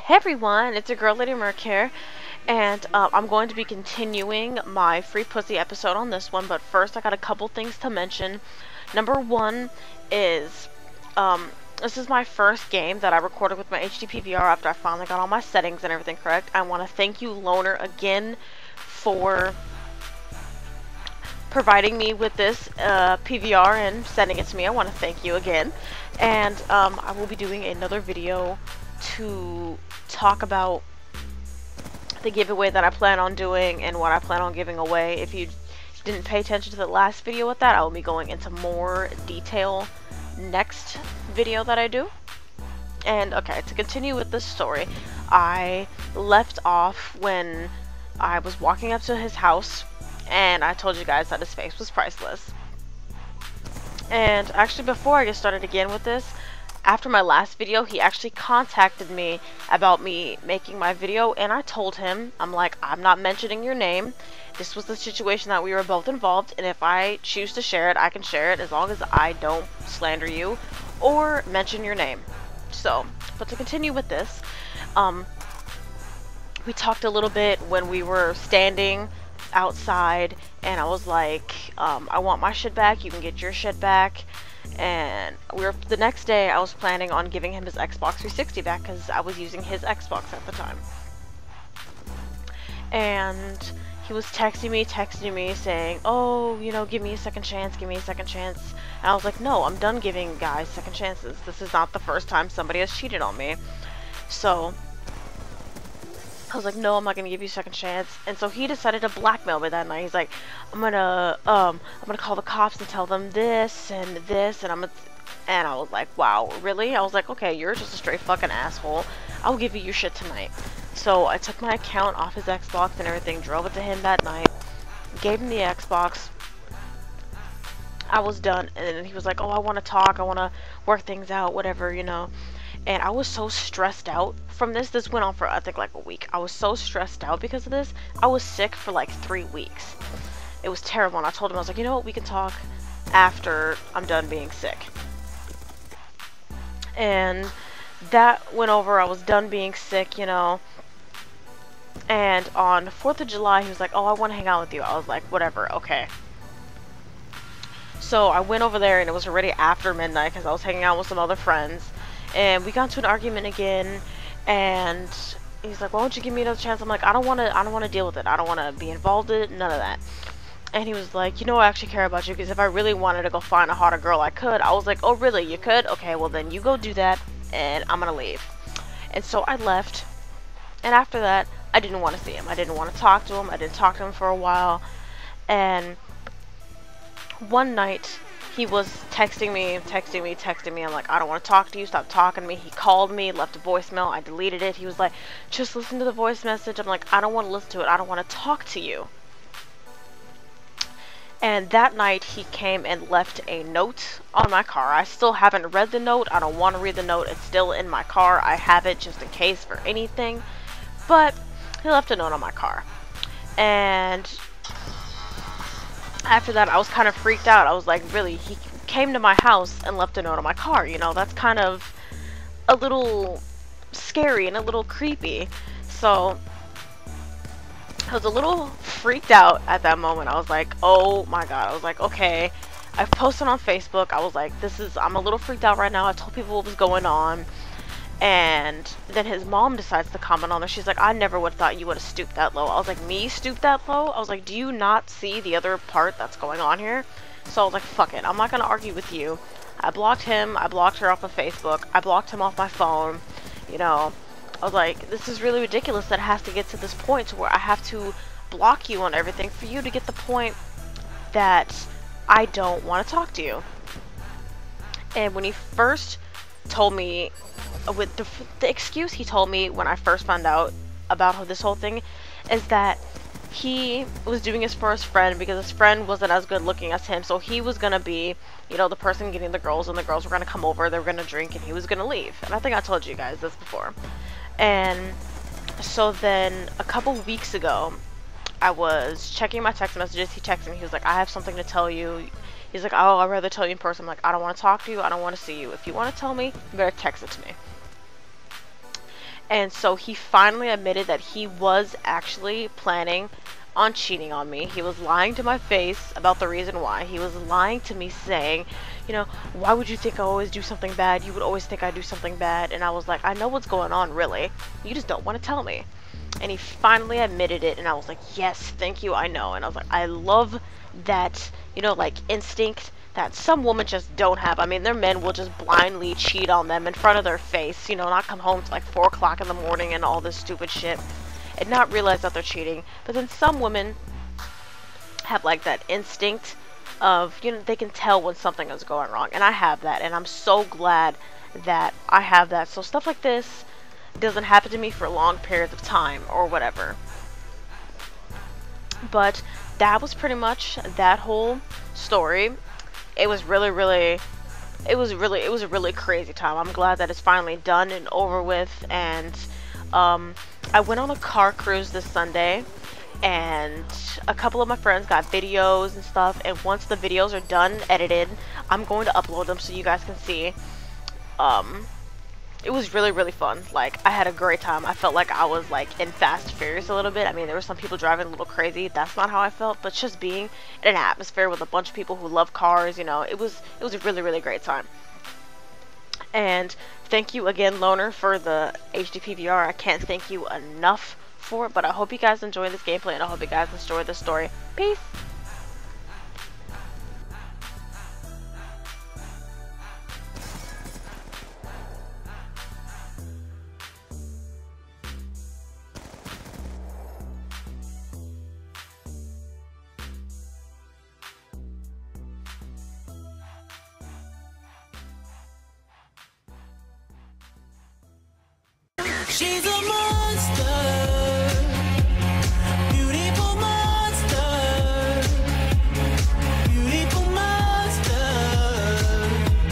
Hey everyone, it's your girl Lady Merc here, and I'm going to be continuing my free pussy episode on this one, but first I got a couple things to mention. Number one is, this is my first game that I recorded with my HD PVR after I finally got all my settings and everything correct. I want to thank you, Loner, again for providing me with this PVR and sending it to me. I want to thank you again, and I will be doing another video to talk about the giveaway that I plan on doing and what I plan on giving away. If you didn't pay attention to the last video with that, I will be going into more detail next video that I do. And okay, to continue with this story, I left off when I was walking up to his house and I told you guys that his face was priceless. And actually, before I get started again with this, after my last video, he actually contacted me about me making my video, and I told him, I'm like, I'm not mentioning your name. This was the situation that we were both involved, and if I choose to share it, I can share it as long as I don't slander you or mention your name. So, but to continue with this, we talked a little bit when we were standing outside, and I was like, I want my shit back, you can get your shit back. And the next day I was planning on giving him his Xbox 360 back because I was using his Xbox at the time. And he was texting me saying, oh, you know, give me a second chance, give me a second chance. And I was like, no, I'm done giving guys second chances. This is not the first time somebody has cheated on me. So I was like, no, I'm not gonna give you a second chance. And so he decided to blackmail me that night. He's like, I'm gonna call the cops and tell them this and this, and and I was like, wow, really? I was like, okay, you're just a straight fucking asshole. I'll give you your shit tonight. So I took my account off his Xbox and everything, drove it to him that night, gave him the Xbox. I was done, and then he was like, oh, I want to talk, I want to work things out, whatever, you know. And I was so stressed out from this. This went on for, I think, like a week. I was so stressed out because of this. I was sick for like 3 weeks. It was terrible. And I told him, I was like, you know what? We can talk after I'm done being sick. And that went over. I was done being sick, you know. And on 4th of July, he was like, oh, I want to hang out with you. I was like, whatever, okay. So I went over there, and it was already after midnight because I was hanging out with some other friends. And we got into an argument again, and he's like, why don't you give me another chance? I'm like, I don't want to deal with it. I don't want to be involved in it, none of that. And he was like, you know, I actually care about you, because if I really wanted to go find a hotter girl, I could. I was like, oh, really? You could? Okay, well, then you go do that, and I'm going to leave. And so I left, and after that, I didn't want to see him. I didn't want to talk to him. I didn't talk to him for a while. And one night, he was texting me. I'm like, I don't want to talk to you. Stop talking to me. He called me, left a voicemail. I deleted it. He was like, just listen to the voice message. I'm like, I don't want to listen to it. I don't want to talk to you. And that night, he came and left a note on my car. I still haven't read the note. I don't want to read the note. It's still in my car. I have it just in case for anything. But he left a note on my car. And after that, I was kind of freaked out. I was like, really? He came to my house and left a note on my car. You know, that's kind of a little scary and a little creepy. So I was a little freaked out at that moment. I was like, oh my god. I was like, okay. I posted on Facebook. I was like, I'm a little freaked out right now. I told people what was going on. And then his mom decides to comment on it. She's like, I never would have thought you would have stooped that low. I was like, me stoop that low? I was like, do you not see the other part that's going on here? So I was like, fuck it. I'm not going to argue with you. I blocked him. I blocked her off of Facebook. I blocked him off my phone. You know, I was like, this is really ridiculous that it has to get to this point to where I have to block you on everything for you to get the point that I don't want to talk to you. And when he first told me, with the excuse he told me when I first found out about this whole thing, is that he was doing this for his friend because his friend wasn't as good looking as him, so he was gonna be, you know, the person getting the girls, and the girls were gonna come over, they were gonna drink, and he was gonna leave. And I think I told you guys this before. And so then a couple weeks ago, I was checking my text messages. He texted me. He was like, I have something to tell you. He's like, oh, I'd rather tell you in person. I'm like, I don't want to talk to you. I don't want to see you. If you want to tell me, you better text it to me. And so he finally admitted that he was actually planning on cheating on me. He was lying to my face about the reason why. He was lying to me, saying, you know, why would you think I always do something bad? You would always think I do something bad. And I was like, I know what's going on, really. You just don't want to tell me. And he finally admitted it, and I was like, yes, thank you, I know. And I was like, I love that, you know, like, instinct that some women just don't have. I mean, their men will just blindly cheat on them in front of their face, you know, not come home till like 4 o'clock in the morning and all this stupid shit, and not realize that they're cheating. But then some women have like that instinct of, you know, they can tell when something is going wrong, and I have that, and I'm so glad that I have that, so stuff like this doesn't happen to me for long periods of time or whatever. But that was pretty much that whole story. It was really, really, it was a really crazy time. I'm glad that it's finally done and over with. And I went on a car cruise this Sunday, and a couple of my friends got videos and stuff, and once the videos are done edited, I'm going to upload them so you guys can see. It was really, really fun. Like, I had a great time. I felt like I was like in Fast and Furious a little bit. I mean, there were some people driving a little crazy. That's not how I felt, but just being in an atmosphere with a bunch of people who love cars, you know, it was a really, really great time. And thank you again, Loner, for the HD PVR. I can't thank you enough for it, but I hope you guys enjoy this gameplay, and I hope you guys enjoy this story. Peace! She's